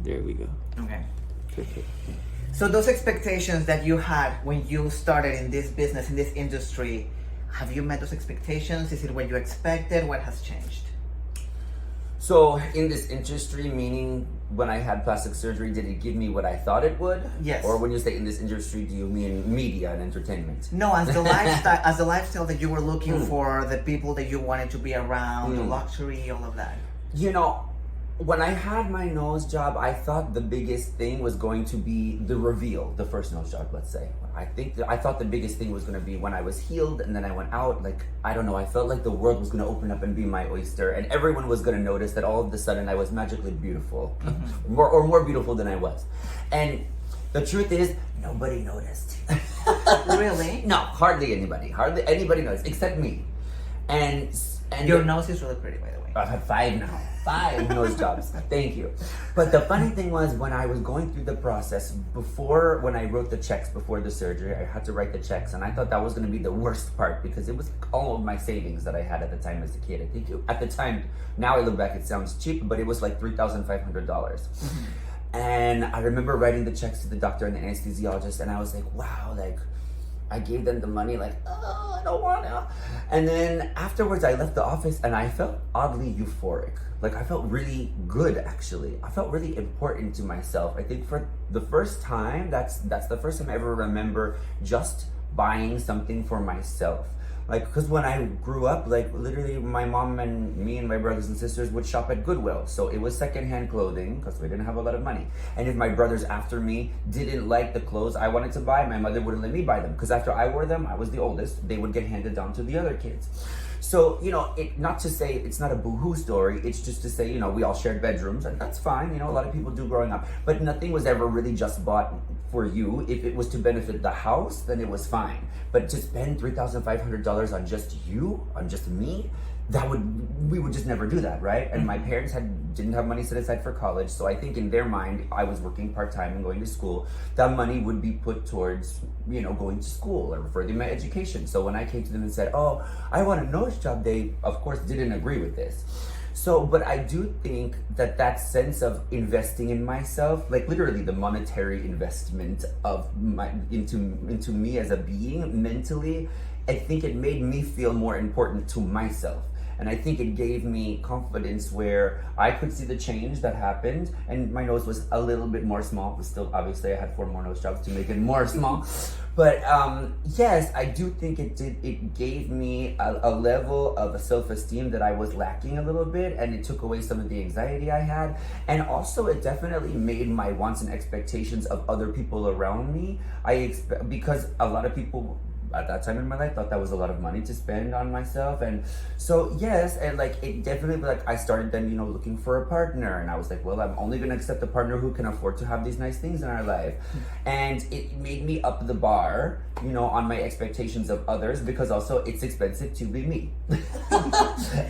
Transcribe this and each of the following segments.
There we go. Okay. Perfect. So those expectations that you had when you started in this business, in this industry, have you met those expectations? Is it what you expected? What has changed? So in this industry, meaning when I had plastic surgery, did it give me what I thought it would? Yes. Or when you say in this industry, do you mean media and entertainment? No, as the lifestyle that you were looking for, the people that you wanted to be around, the luxury, all of that. You know, when I had my nose job, I thought the biggest thing was going to be the reveal, the first nose job, let's say. I thought the biggest thing was going to be when I was healed and then I went out, like, I don't know, I felt like the world was going to open up and be my oyster and everyone was going to notice that all of a sudden I was magically beautiful, more beautiful than I was. And the truth is, nobody noticed. Really? No, hardly anybody noticed, except me. And Your nose is really pretty, by the way. I have 5 now. 5 nose jobs. Thank you. But the funny thing was, when I was going through the process, when I wrote the checks before the surgery, I had to write the checks, and I thought that was going to be the worst part because it was all of my savings that I had at the time as a kid. I think at the time, now I look back, it sounds cheap, but it was like $3,500. And I remember writing the checks to the doctor and the anesthesiologist, and I was like, wow, like, I gave them the money, like, oh, I don't want to. And then afterwards, I left the office and I felt oddly euphoric. Like, I felt really good, actually. I felt really important to myself. I think for the first time, that's the first time I ever remember just buying something for myself. Like, because when I grew up, like, literally my mom and me and my brothers and sisters would shop at Goodwill. So it was secondhand clothing because we didn't have a lot of money. And if my brothers after me didn't like the clothes I wanted to buy, my mother wouldn't let me buy them. Because after I wore them, I was the oldest. They would get handed down to the other kids. So, you know, not to say it's not a boo-hoo story. It's just to say, you know, we all shared bedrooms. And that's fine. You know, a lot of people do growing up. But nothing was ever really just bought for you. If it was to benefit the house, then it was fine. But to spend $3,500 on just you, on just me, we would just never do that, right? And my parents didn't have money set aside for college, so I think in their mind, I was working part-time and going to school. That money would be put towards, you know, going to school or furthering my education. So when I came to them and said, oh, I want a nose job, they, of course, didn't agree with this. So, but I do think that sense of investing in myself, like literally the monetary investment of into me as a being mentally, I think it made me feel more important to myself. And I think it gave me confidence where I could see the change that happened, and my nose was a little bit more small, but still obviously I had 4 more nose jobs to make it more small. But yes, I do think it gave me a level of self-esteem that I was lacking a little bit, and it took away some of the anxiety I had. And also it definitely made my wants and expectations of other people around me, because a lot of people at that time in my life thought that was a lot of money to spend on myself. And so yes, and like it definitely, like I started then, you know, looking for a partner, and I was like, well, I'm only gonna accept a partner who can afford to have these nice things in our life. And it made me up the bar, you know, on my expectations of others, because also it's expensive to be me.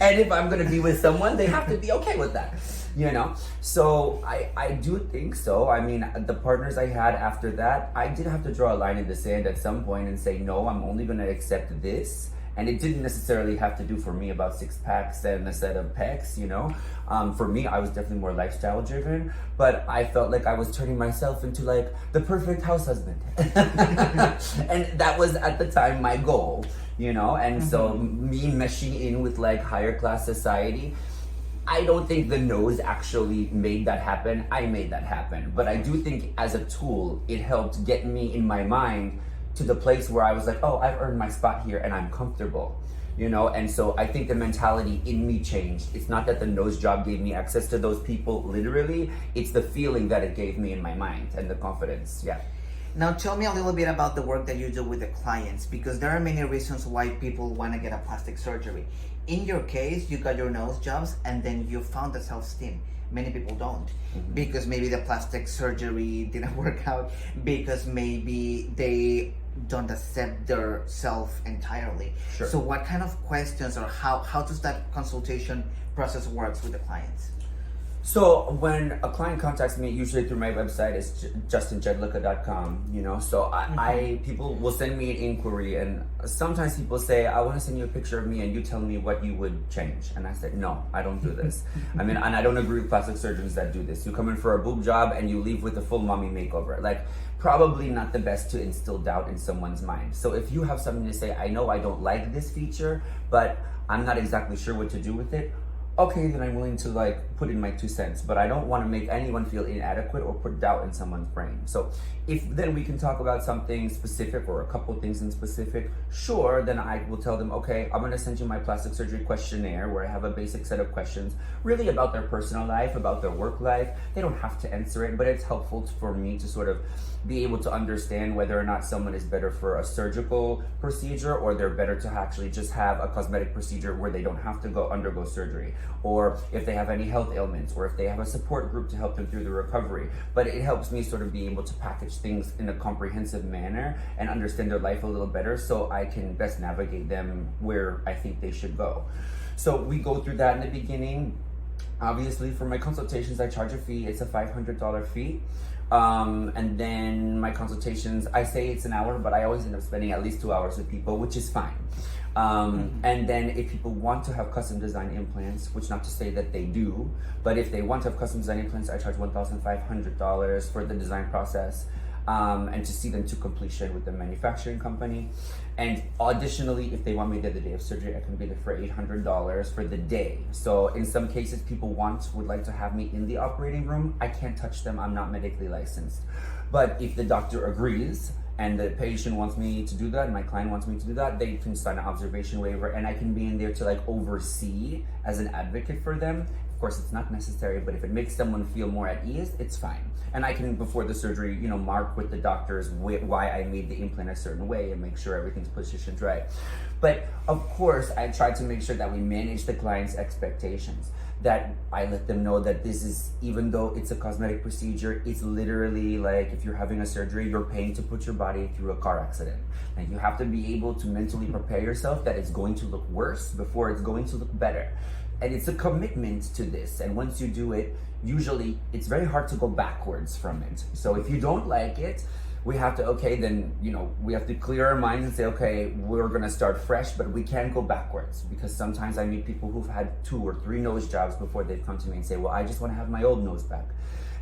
And if I'm gonna be with someone, they have to be okay with that, you know? So I do think so. I mean, the partners I had after that, I did have to draw a line in the sand at some point and say, no, I'm only gonna accept this. And it didn't necessarily have to do for me about 6 packs and a set of pecs, you know? For me, I was definitely more lifestyle driven, but I felt like I was turning myself into like the perfect house husband. And that was at the time my goal, you know? And so me meshing in with like higher class society, I don't think the nose actually made that happen. I made that happen. But I do think as a tool, it helped get me in my mind to the place where I was like, oh, I've earned my spot here and I'm comfortable, you know? And so I think the mentality in me changed. It's not that the nose job gave me access to those people literally, it's the feeling that it gave me in my mind and the confidence, yeah. Now tell me a little bit about the work that you do with the clients, because there are many reasons why people want to get a plastic surgery. In your case, you got your nose jobs and then you found the self-esteem. Many people don't, because maybe the plastic surgery didn't work out, because maybe they don't accept their self entirely. Sure. So what kind of questions, or how does that consultation process works with the clients? So when a client contacts me, usually through my website, it's justinjedlica.com, you know. So I people will send me an inquiry, and sometimes people say, I want to send you a picture of me and you tell me what you would change. And I said, no, I don't do this. I mean, and I don't agree with plastic surgeons that do this. You come in for a boob job and you leave with a full mommy makeover. Like, probably not the best to instill doubt in someone's mind. So if you have something to say, I know I don't like this feature, but I'm not exactly sure what to do with it, okay, then I'm willing to like put in my 2 cents, but I don't want to make anyone feel inadequate or put doubt in someone's brain. So if then we can talk about something specific or a couple things in specific, sure, then I will tell them, okay, I'm going to send you my plastic surgery questionnaire where I have a basic set of questions really about their personal life, about their work life. They don't have to answer it, but it's helpful for me to sort of be able to understand whether or not someone is better for a surgical procedure or they're better to actually just have a cosmetic procedure where they don't have to go undergo surgery, or if they have any health ailments, or if they have a support group to help them through the recovery. But it helps me sort of be able to package things in a comprehensive manner and understand their life a little better so I can best navigate them where I think they should go. So we go through that in the beginning. Obviously, for my consultations, I charge a fee. It's a $500 fee. And then my consultations, I say it's an hour, but I always end up spending at least 2 hours with people, which is fine. And then if people want to have custom design implants, which not to say that they do, but if they want to have custom design implants, I charge $1,500 for the design process, and to see them to completion with the manufacturing company. And additionally, if they want me there the day of surgery, I can be there for $800 for the day. So in some cases, people would like to have me in the operating room. I can't touch them. I'm not medically licensed. But if the doctor agrees and the patient wants me to do that, and my client wants me to do that, they can sign an observation waiver, and I can be in there to like oversee as an advocate for them. Of course, it's not necessary, but if it makes someone feel more at ease, it's fine. And I can, before the surgery, you know, mark with the doctors why I made the implant a certain way and make sure everything's positioned right. But of course, I try to make sure that we manage the client's expectations, that I let them know that this is, even though it's a cosmetic procedure, it's literally like if you're having a surgery, you're paying to put your body through a car accident. And you have to be able to mentally prepare yourself that it's going to look worse before it's going to look better. And it's a commitment to this. And once you do it, usually it's very hard to go backwards from it. So if you don't like it, we have to, okay, then, you know, we have to clear our minds and say, okay, we're gonna start fresh, but we can't go backwards, because sometimes I meet people who've had 2 or 3 nose jobs before they've come to me and say, well, I just wanna have my old nose back.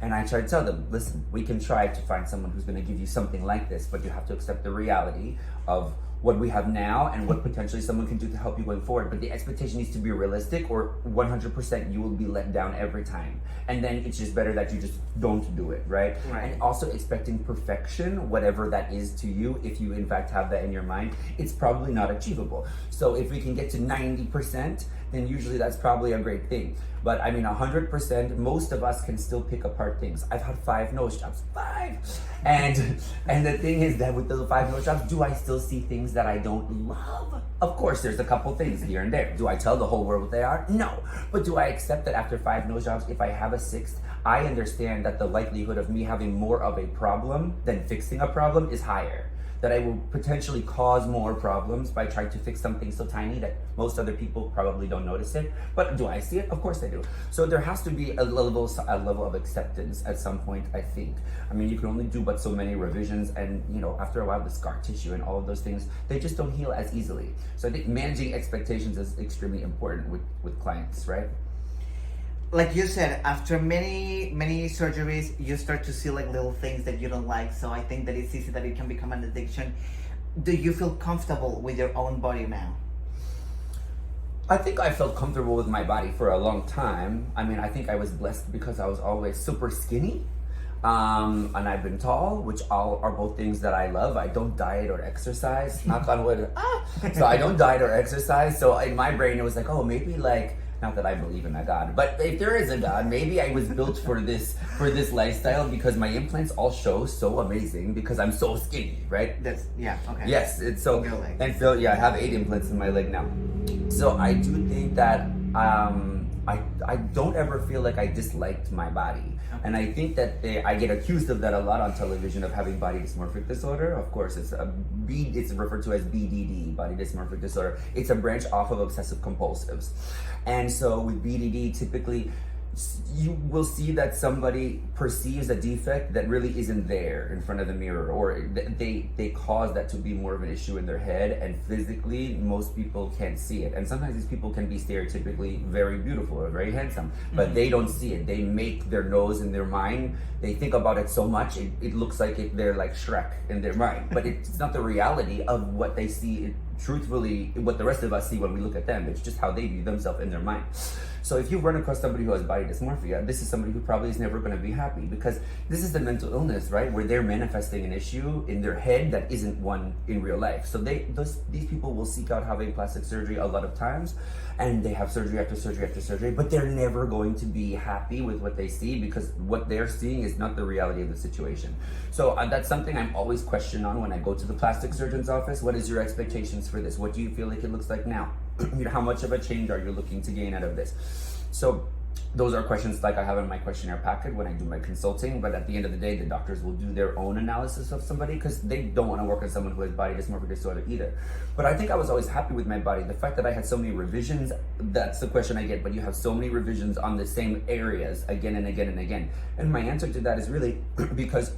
And I try to tell them, listen, we can try to find someone who's gonna give you something like this, but you have to accept the reality of what we have now and what potentially someone can do to help you going forward. But the expectation needs to be realistic, or 100% you will be let down every time. And then it's just better that you just don't do it, right? And also expecting perfection, whatever that is to you, if you in fact have that in your mind, it's probably not achievable. So if we can get to 90%, then usually that's probably a great thing. But I mean, 100%, most of us can still pick apart things. I've had 5 nose jobs, 5! And the thing is that with those 5 nose jobs, do I still see things that I don't love? Of course, there's a couple things here and there. Do I tell the whole world what they are? No. But do I accept that after 5 nose jobs, if I have a 6th, I understand that the likelihood of me having more of a problem than fixing a problem is higher? That I will potentially cause more problems by trying to fix something so tiny that most other people probably don't notice it. But do I see it? Of course I do. So there has to be a level of acceptance at some point, I think. I mean, you can only do but so many revisions, and you know, after a while, the scar tissue and all of those things, they just don't heal as easily. So I think managing expectations is extremely important with clients, right? Like you said, after many surgeries, you start to see like little things that you don't like. So I think that it's easy that it can become an addiction. Do you feel comfortable with your own body now? I think I felt comfortable with my body for a long time. I mean, I think I was blessed because I was always super skinny. And I've been tall, which all are both things that I love. I don't diet or exercise, knock on wood. So I don't diet or exercise. So in my brain, it was like, oh, maybe like, not that I believe in a God, but if there is a God, maybe I was built for this lifestyle, because my implants all show so amazing because I'm so skinny, right? That's, yeah, okay. Yes, it's so, and so, yeah, I have 8 implants in my leg now. So I do think that I don't ever feel like I disliked my body. And I think that I get accused of that a lot on television, of having body dysmorphic disorder. Of course, it's referred to as BDD, body dysmorphic disorder. It's a branch off of obsessive compulsives. And so with BDD, typically you will see that somebody perceives a defect that really isn't there in front of the mirror, or they cause that to be more of an issue in their head, and physically most people can't see it. And sometimes these people can be stereotypically very beautiful or very handsome, but they don't see it. They make their nose in their mind, they think about it so much it looks like they're like Shrek in their mind, but it's not the reality of what they see. Truthfully, what the rest of us see when we look at them, it's just how they view themselves in their mind. So if you run across somebody who has body dysmorphia, this is somebody who probably is never going to be happy, because this is the mental illness, right? Where they're manifesting an issue in their head that isn't one in real life. So these people will seek out having plastic surgery a lot of times, and they have surgery after surgery after surgery, but they're never going to be happy with what they see, because what they're seeing is not the reality of the situation. So that's something I'm always questioned on when I go to the plastic surgeon's office. What is your expectations for this? What do you feel like it looks like now? How much of a change are you looking to gain out of this? So those are questions like I have in my questionnaire packet when I do my consulting, but at the end of the day, the doctors will do their own analysis of somebody, because they don't want to work on someone who has body dysmorphic disorder either. But I think I was always happy with my body. The fact that I had so many revisions, that's the question I get, but you have so many revisions on the same areas again and again and again. And my answer to that is really because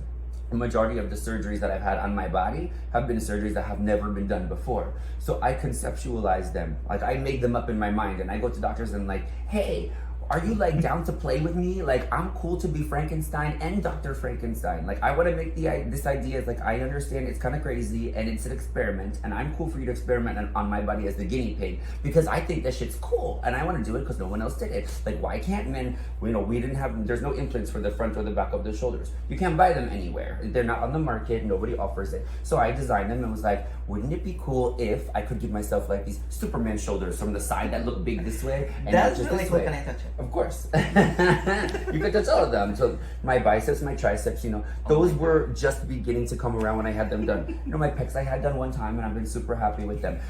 the majority of the surgeries that I've had on my body have been surgeries that have never been done before. So I conceptualize them. Like, I made them up in my mind, and I go to doctors and like, hey, are you like down to play with me? Like, I'm cool to be Frankenstein and Dr. Frankenstein. Like, I want to make this idea, like, I understand it's kind of crazy and it's an experiment, and I'm cool for you to experiment on my body as the guinea pig, because I think that shit's cool and I want to do it because no one else did it. Like, why can't men, we didn't have, there's no implants for the front or the back of the shoulders. You can't buy them anywhere. They're not on the market. Nobody offers it. So I designed them and was like, wouldn't it be cool if I could give myself like these Superman shoulders from the side that look big this way and that's not just really this cool. way? Can I touch it? Of course. You could touch all of them. So my biceps, my triceps, those were just beginning to come around when I had them done. My pecs I had done one time, and I've been super happy with them.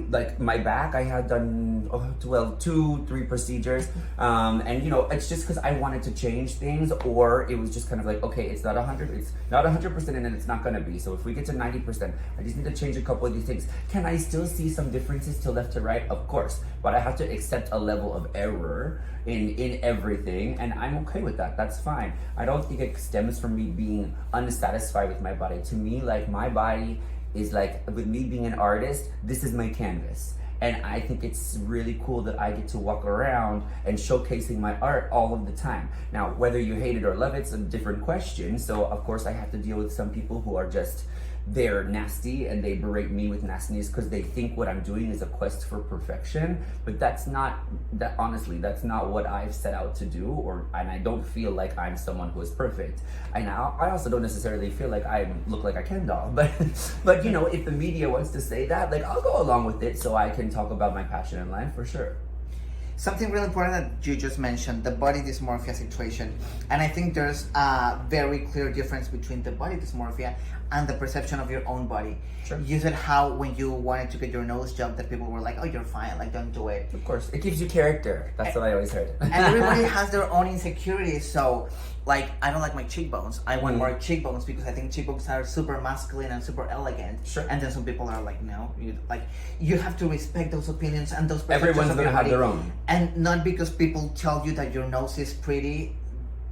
Like my back, I had done 2-3 procedures. And it's just because I wanted to change things, or it was just kind of like, okay, it's not 100%, and then it's not gonna be. So if we get to 90%, I just need to change a couple of these things. Can I still see some differences to left to right? Of course, but I have to accept a level of error in everything, and I'm okay with that. That's fine. I don't think it stems from me being unsatisfied with my body. To me, like, my body is like, with me being an artist, this is my canvas. And I think it's really cool that I get to walk around and showcasing my art all of the time. Now, whether you hate it or love it's a different question. So of course I have to deal with some people who are just, they're nasty and they berate me with nastiness because they think what I'm doing is a quest for perfection. But honestly, that's not what I've set out to do, and I don't feel like I'm someone who is perfect. And I also don't necessarily feel like I look like a Ken doll, but if the media wants to say that, like, I'll go along with it so I can talk about my passion in life, for sure. Something really important that you just mentioned, the body dysmorphia situation. And I think there's a very clear difference between the body dysmorphia and the perception of your own body. Sure. You said how when you wanted to get your nose job that people were like, oh, you're fine, like, don't do it. Of course, it gives you character. That's what I always heard. And everybody has their own insecurities. So, like, I don't like my cheekbones. I want more cheekbones because I think cheekbones are super masculine and super elegant. Sure. And then some people are like, no, you have to respect those opinions and those perceptions. Everyone's gonna have their own. And not because people tell you that your nose is pretty,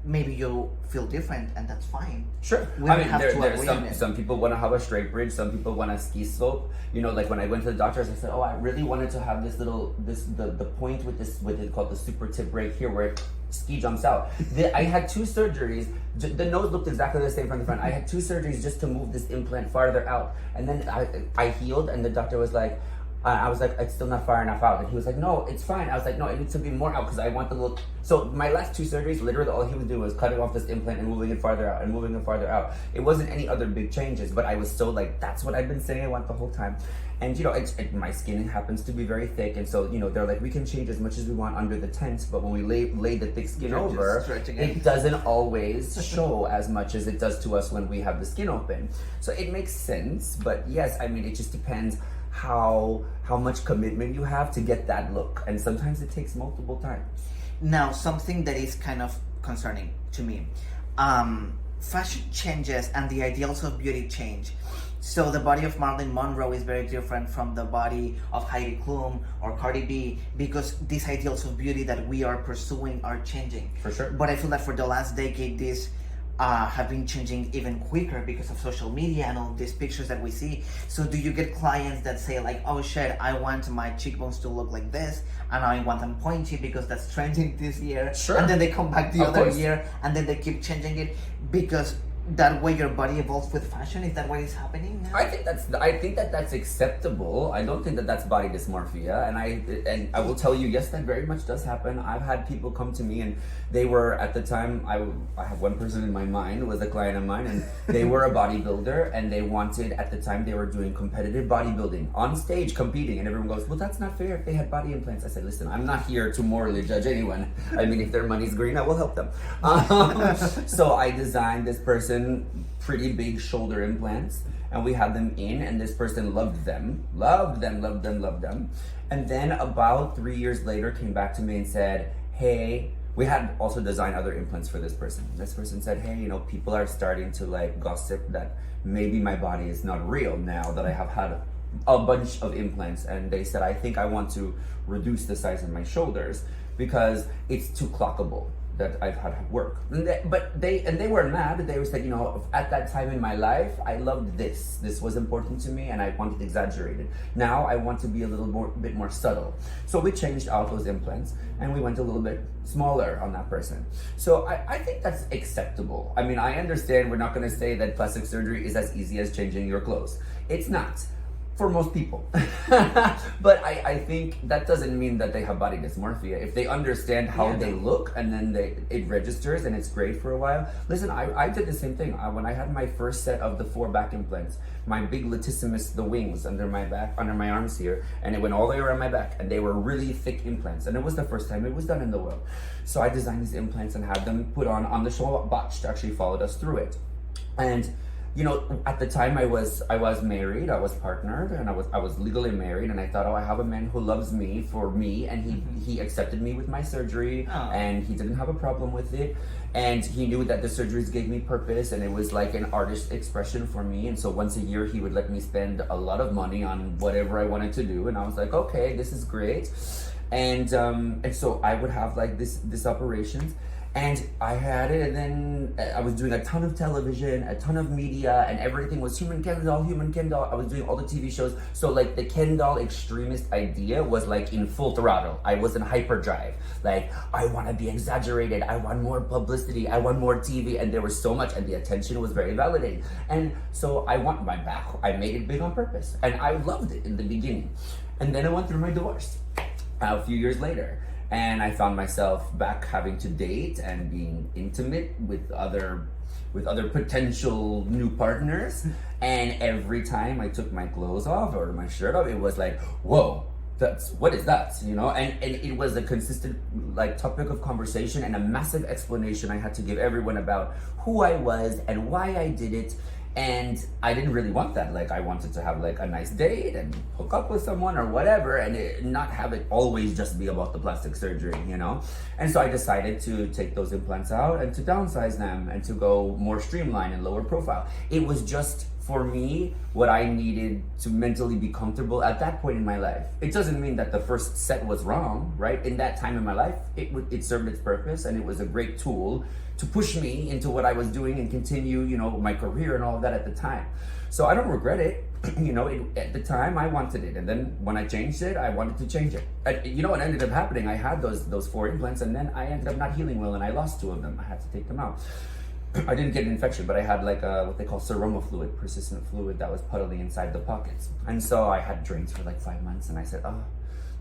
maybe you'll feel different, and that's fine. Sure. There's some people want to have a straight bridge. Some people want a ski slope. Like when I went to the doctors, I said, oh, I really wanted to have the point with it called the super tip right here where it ski jumps out. I had 2 surgeries. The nose looked exactly the same from the front. I had 2 surgeries just to move this implant farther out, and then I healed, and the doctor was like, I was like, it's still not far enough out. And he was like, no, it's fine. I was like, no, it needs to be more out because I want the little... So my last 2 surgeries, literally all he was doing was cutting off this implant and moving it farther out and moving it farther out. It wasn't any other big changes, but I was so like, that's what I've been saying I want the whole time. And my skin happens to be very thick, and so they're like, we can change as much as we want under the tent, but when we lay the thick skin over, it doesn't always show as much as it does to us when we have the skin open. So it makes sense, but yes, I mean, it just depends how much commitment you have to get that look, and sometimes it takes multiple times. Now, something that is kind of concerning to me, fashion changes and the ideals of beauty change. So the body of Marilyn Monroe is very different from the body of Heidi Klum or Cardi B, because these ideals of beauty that we are pursuing are changing. For sure. But I feel that for the last decade, these have been changing even quicker because of social media and all these pictures that we see. So do you get clients that say like, oh shit, I want my cheekbones to look like this and I want them pointy because that's trending this year. Sure. And then they come back the Of other course. year and then they keep changing it because that way your body evolves with fashion? Is that what is happening now? I think that's acceptable. I don't think that that's body dysmorphia, and I will tell you, yes, that very much does happen. I've had people come to me, and they were at the time. I have one person in my mind was a client of mine, and they were a bodybuilder, and they wanted at the time they were doing competitive bodybuilding on stage, competing, and everyone goes, "Well, that's not fair if they had body implants." I said, "Listen, I'm not here to morally judge anyone. I mean, if their money's green, I will help them." So I designed this person pretty big shoulder implants, and we had them in, and this person loved them. And then about 3 years later came back to me and said, hey, we had also designed other implants for this person. This person said, hey, you know, people are starting to like gossip that maybe my body is not real now that I have had a bunch of implants. And they said, I think I want to reduce the size of my shoulders because it's too clockable that I've had work. But they weren't mad. They said, you know, at that time in my life, I loved this. This was important to me and I wanted exaggerated. Now I want to be a bit more subtle. So we changed out those implants and we went a little bit smaller on that person. So I think that's acceptable. I mean, I understand we're not gonna say that plastic surgery is as easy as changing your clothes. It's not. For most people. But I think that doesn't mean that they have body dysmorphia. If they understand how they look and then it registers and it's great for a while. Listen, I did the same thing. When I had my first set of the 4 back implants, my big latissimus, the wings under my back, under my arms here, and it went all the way around my back, and they were really thick implants, and it was the first time it was done in the world. So I designed these implants and had them put on the show. Botched actually followed us through it. And you know, at the time I was married, I was partnered, and I was legally married, and I thought, oh, I have a man who loves me for me, and he accepted me with my surgery, and he didn't have a problem with it, and he knew that the surgeries gave me purpose, and it was like an artist expression for me, and so once a year he would let me spend a lot of money on whatever I wanted to do, and I was like, okay, this is great, and so I would have like this operations. And I had it, and then I was doing a ton of television, a ton of media, and everything was human Ken doll. I was doing all the TV shows. So like the Ken doll extremist idea was like in full throttle. I was in hyperdrive. Like, I want to be exaggerated. I want more publicity. I want more TV. And there was so much, and the attention was very validating. And so I want my back. I made it big on purpose. And I loved it in the beginning. And then I went through my divorce a few years later. And I found myself back having to date and being intimate with other potential new partners. And every time I took my clothes off or my shirt off, it was like, whoa, what is that? You know, and it was a consistent like topic of conversation and a massive explanation I had to give everyone about who I was and why I did it. And I didn't really want that. Like, I wanted to have like a nice date and hook up with someone or whatever, and not have it always just be about the plastic surgery, you know? And so I decided to take those implants out and to downsize them and to go more streamlined and lower profile. It was just, for me, what I needed to mentally be comfortable at that point in my life. It doesn't mean that the first set was wrong, right? In that time in my life, it served its purpose, and it was a great tool to push me into what I was doing and continue, you know, my career and all of that at the time. So I don't regret it. You know, at the time I wanted it, and then when I changed it, I wanted to change it. You know what ended up happening? I had those 4 implants, and then I ended up not healing well, and I lost 2 of them. I had to take them out. I didn't get an infection, but I had like what they call seroma fluid, persistent fluid that was puddling inside the pockets. And so I had drains for like 5 months, and I said, oh,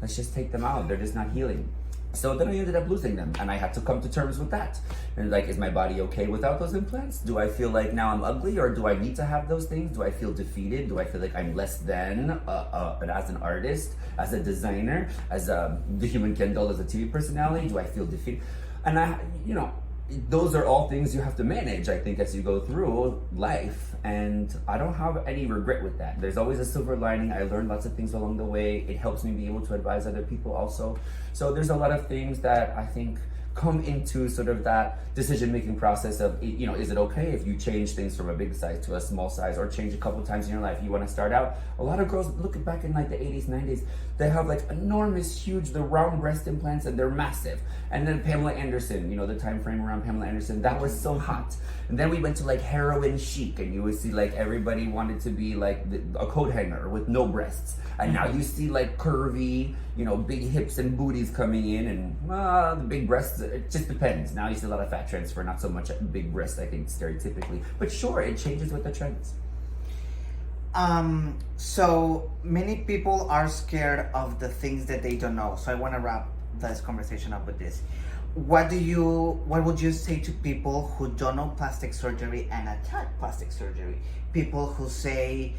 let's just take them out. They're just not healing. So then I ended up losing them, and I had to come to terms with that. And like, is my body okay without those implants? Do I feel like now I'm ugly, or do I need to have those things? Do I feel defeated? Do I feel like I'm less than as an artist, as a designer, as the human Ken doll, as a TV personality? Do I feel defeated? And you know, those are all things you have to manage, I think, as you go through life. And I don't have any regret with that. There's always a silver lining. I learned lots of things along the way. It helps me be able to advise other people also. So there's a lot of things that I think come into sort of that decision-making process of, you know, is it okay if you change things from a big size to a small size, or change a couple times in your life? You want to start out, a lot of girls, look back in like the 80s, 90s, they have like enormous, huge, the round breast implants, and they're massive. And then Pamela Anderson, you know, the time frame around Pamela Anderson, that was so hot. And then we went to like heroin chic, and you would see like everybody wanted to be like a coat hanger with no breasts. And now you see like curvy, you know, big hips and booties coming in, and the big breasts, it just depends. Now you see a lot of fat transfer, not so much big breasts, I think, stereotypically. But sure, it changes with the trends. So many people are scared of the things that they don't know. So I want to wrap this conversation up with this. What would you say to people who don't know plastic surgery and attack plastic surgery? People who say,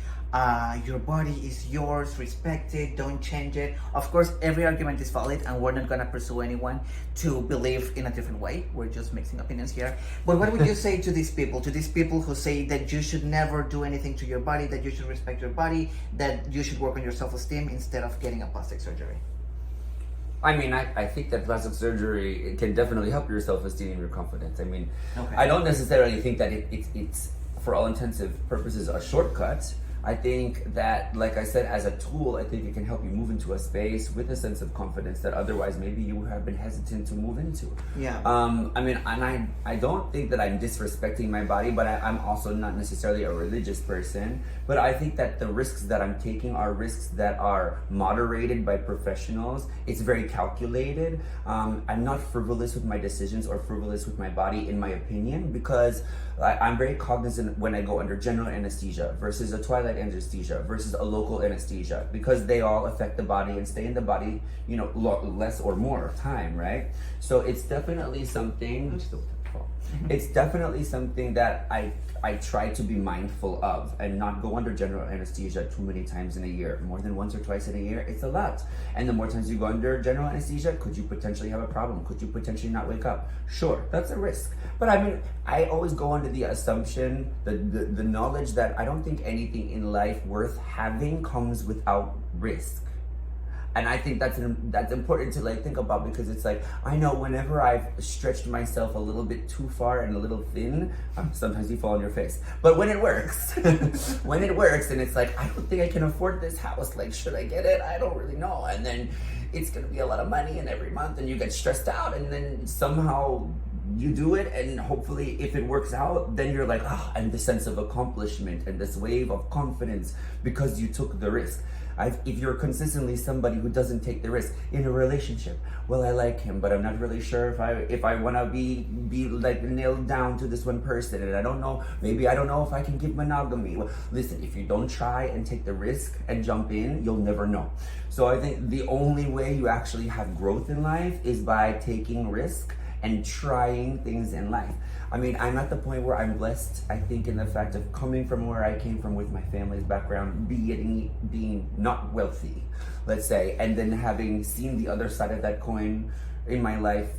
your body is yours, respect it, don't change it. Of course, every argument is valid, and we're not gonna pursue anyone to believe in a different way. We're just mixing opinions here. But what would you say to these people who say that you should never do anything to your body, that you should respect your body, that you should work on your self-esteem instead of getting a plastic surgery? I mean, I think that plastic surgery, it can definitely help your self-esteem and your confidence. I mean, okay. I don't necessarily think that it's for all intensive purposes, a shortcut. I think that, like I said, as a tool, I think it can help you move into a space with a sense of confidence that otherwise maybe you have been hesitant to move into. Yeah. I mean, and I don't think that I'm disrespecting my body, but I'm also not necessarily a religious person. But I think that the risks that I'm taking are risks that are moderated by professionals. It's very calculated. I'm not frivolous with my decisions or frivolous with my body, in my opinion, because I'm very cognizant when I go under general anesthesia versus a twilight anesthesia versus a local anesthesia, because they all affect the body and stay in the body, you know, less or more time, right? So it's definitely something. It's definitely something that I try to be mindful of and not go under general anesthesia too many times in a year. More than once or twice in a year, it's a lot. And the more times you go under general anesthesia, could you potentially have a problem? Could you potentially not wake up? Sure, that's a risk. But I mean, I always go under the assumption, the knowledge that I don't think anything in life worth having comes without risk. And I think that's important to like think about, because it's like, I know whenever I've stretched myself a little bit too far and a little thin, sometimes you fall on your face. But when it works, when it works, and it's like, I don't think I can afford this house. Like, should I get it? I don't really know. And then it's gonna be a lot of money, and every month, and you get stressed out, and then somehow you do it, and hopefully if it works out, then you're like, and the sense of accomplishment and this wave of confidence because you took the risk. If you're consistently somebody who doesn't take the risk in a relationship, well, I like him, but I'm not really sure if I want to be like nailed down to this one person, and I don't know, maybe I don't know if I can give monogamy. Well, listen, if you don't try and take the risk and jump in, you'll never know. So I think the only way you actually have growth in life is by taking risk and trying things in life. I mean, I'm at the point where I'm blessed, I think, in the fact of coming from where I came from with my family's background, being not wealthy, let's say, and then having seen the other side of that coin in my life,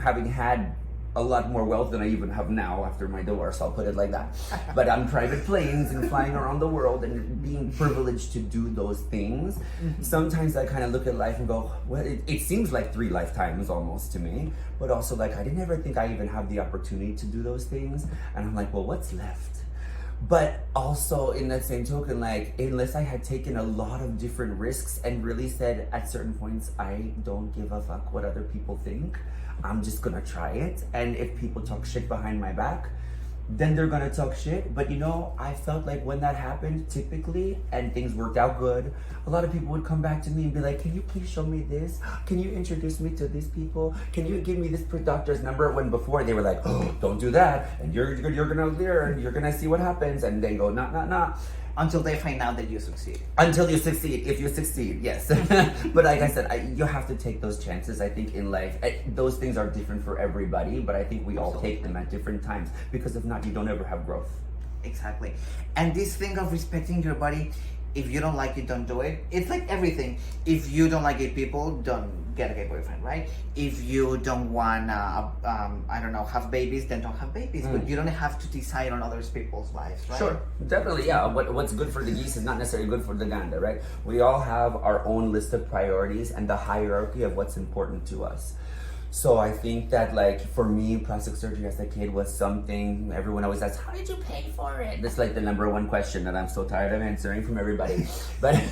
having had a lot more wealth than I even have now after my divorce, I'll put it like that. But on private planes and flying around the world and being privileged to do those things, sometimes I kind of look at life and go, well, it seems like 3 lifetimes almost to me, but also like I didn't ever think I even have the opportunity to do those things. And I'm like, well, what's left? But also in that same token, like, unless I had taken a lot of different risks and really said at certain points, I don't give a fuck what other people think, I'm just gonna try it. And if people talk shit behind my back, then they're gonna talk shit. But you know, I felt like when that happened, typically, and things worked out good, a lot of people would come back to me and be like, can you please show me this? Can you introduce me to these people? Can you give me this doctor's number? When before they were like, oh, don't do that, and you're gonna learn, you're gonna see what happens, and they go, nah. Until they find out that you succeed. Until you succeed, if you succeed, yes. But like I said, you have to take those chances, I think, in life. Those things are different for everybody, but I think we all take them at different times, because if not, you don't ever have growth. Exactly. And this thing of respecting your body, if you don't like it, don't do it. It's like everything. If you don't like gay people, don't get a gay boyfriend, right? If you don't want, have babies, then don't have babies. But you don't have to decide on other people's lives, right? Sure, definitely, yeah. What's good for the geese is not necessarily good for the gander, right? We all have our own list of priorities and the hierarchy of what's important to us. So I think that, like, for me, plastic surgery as a kid was something everyone always asks, how did you pay for it? That's like the number one question that I'm so tired of answering from everybody. But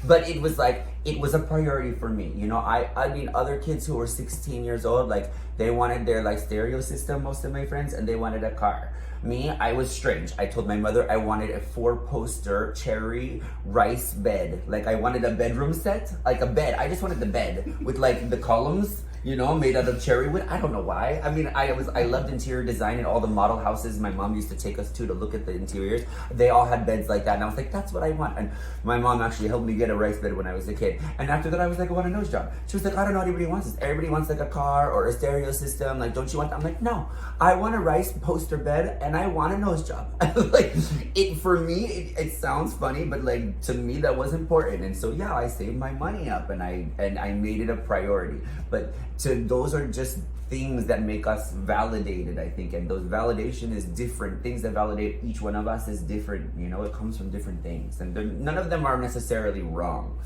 but it was like, it was a priority for me. You know, I mean, other kids who were 16 years old, like, they wanted their, like, stereo system, most of my friends, and they wanted a car. Me, I was strange. I told my mother I wanted a 4-poster cherry rice bed. Like, I wanted a bedroom set, like a bed. I just wanted the bed with, like, the columns, you know, made out of cherry wood. I don't know why. I mean, I loved interior design, and all the model houses my mom used to take us to look at the interiors. They all had beds like that, and I was like, that's what I want. And my mom actually helped me get a rice bed when I was a kid. And after that, I was like, I want a nose job. She was like, I don't know what everybody wants. Everybody wants like a car or a stereo system. Like, don't you want that? I'm like, no, I want a rice poster bed and I want a nose job. Like, it, for me, it sounds funny, but like, to me, that was important. And so, yeah, I saved my money up and I made it a priority. But those are just things that make us validated, I think, and those validation is different. Things that validate each one of us is different. You know, it comes from different things, and none of them are necessarily wrong.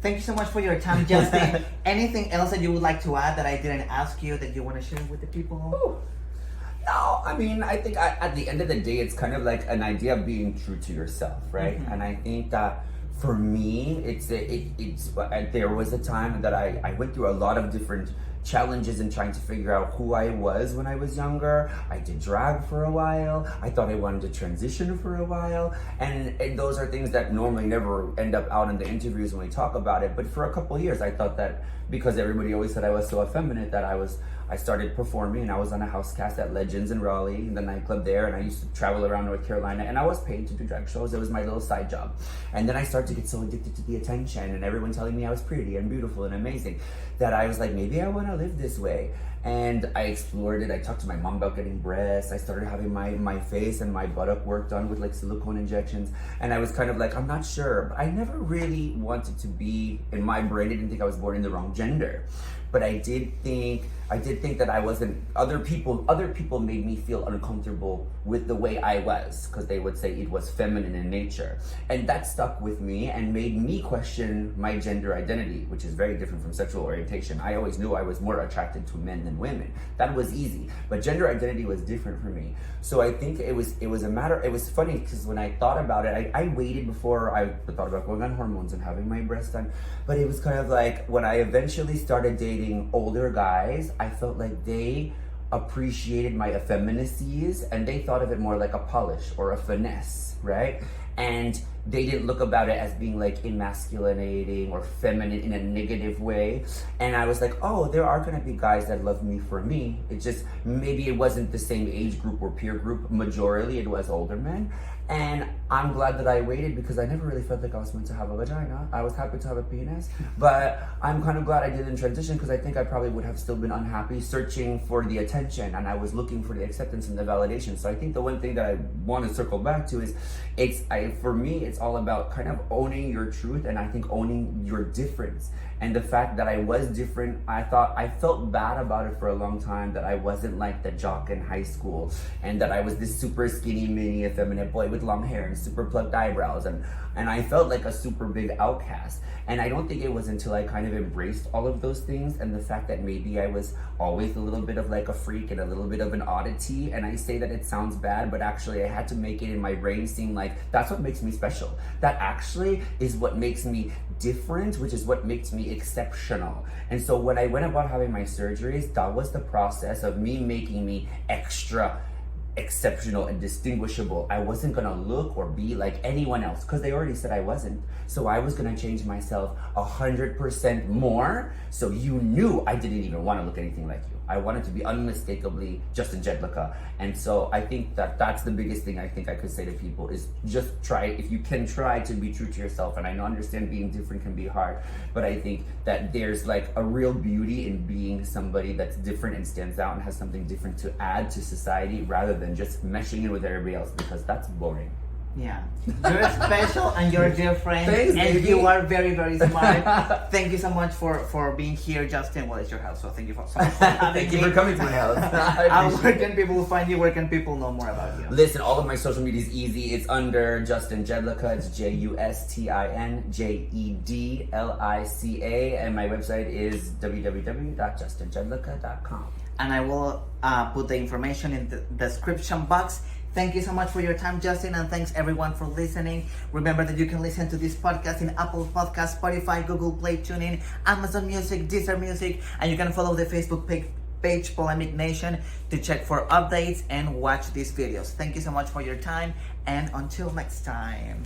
Thank you so much for your time, Justin. Anything else that you would like to add that I didn't ask you that you want to share with the people? Ooh. No, I mean, I think at the end of the day, it's kind of like an idea of being true to yourself, right? Mm-hmm. And I think that for me, it's there was a time that I went through a lot of different challenges in trying to figure out who I was when I was younger. I did drag for a while. I thought I wanted to transition for a while. And those are things that normally never end up out in the interviews when we talk about it. But for a couple of years, I thought that because everybody always said I was so effeminate that I started performing, and I was on a house cast at Legends in Raleigh, the nightclub there, and I used to travel around North Carolina, and I was paid to do drag shows. It was my little side job. And then I started to get so addicted to the attention and everyone telling me I was pretty and beautiful and amazing that I was like, maybe I want to live this way. And I explored it. I talked to my mom about getting breasts. I started having my face and my buttock work done with like silicone injections. And I was kind of like, I'm not sure. But I never really wanted to be, in my brain, I didn't think I was born in the wrong gender. But I did think that I wasn't, other people made me feel uncomfortable with the way I was, because they would say it was feminine in nature. And that stuck with me and made me question my gender identity, which is very different from sexual orientation. I always knew I was more attracted to men than women. That was easy. But gender identity was different for me. So I think it was funny, because when I thought about it, I waited before I thought about going on hormones and having my breasts done. But it was kind of like, when I eventually started dating older guys, I felt like they appreciated my effeminacies and they thought of it more like a polish or a finesse, right? And they didn't look about it as being like emasculating or feminine in a negative way. And I was like, oh, there are gonna be guys that love me for me. It just, maybe it wasn't the same age group or peer group. Majorly, it was older men. And I'm glad that I waited, because I never really felt like I was meant to have a vagina. I was happy to have a penis, but I'm kind of glad I didn't transition, because I think I probably would have still been unhappy, searching for the attention, and I was looking for the acceptance and the validation. So I think the one thing that I want to circle back to is, for me, it's all about kind of owning your truth, and I think owning your difference. And the fact that I was different, I felt bad about it for a long time, that I wasn't like the jock in high school, and that I was this super skinny, mini, effeminate boy with long hair and super plucked eyebrows, and I felt like a super big outcast. And I don't think it was until I kind of embraced all of those things, and the fact that maybe I was always a little bit of like a freak and a little bit of an oddity, and I say that it sounds bad, but actually I had to make it in my brain seem like that's what makes me special. That actually is what makes me different, which is what makes me exceptional. And so when I went about having my surgeries, that was the process of me making me extra exceptional and distinguishable. I wasn't gonna look or be like anyone else, because they already said I wasn't. So I was gonna change myself 100% more, so you knew I didn't even want to look anything like you. I wanted to be unmistakably Justin Jedlica. And so I think that that's the biggest thing I think I could say to people is just try, if you can try to be true to yourself. And I understand being different can be hard, but I think that there's like a real beauty in being somebody that's different and stands out and has something different to add to society, rather than just meshing in with everybody else, because that's boring. Yeah, you're special and you're different. Thanks, and baby. you are very, very smart. Thank you so much for being here, Justin. Well, it's your house, so thank you so much for having Thank you me. for coming to my house. I Where can people find you? Where can people know more about you? Listen, all of my social media is easy. It's under Justin Jedlica. It's JustinJedlica, and my website is www.justinjedlica.com. And I will put the information in the description box. Thank you so much for your time, Justin, and thanks everyone for listening. Remember that you can listen to this podcast in Apple Podcasts, Spotify, Google Play, TuneIn, Amazon Music, Deezer Music, and you can follow the Facebook page Polemic Nation to check for updates and watch these videos. Thank you so much for your time, and until next time.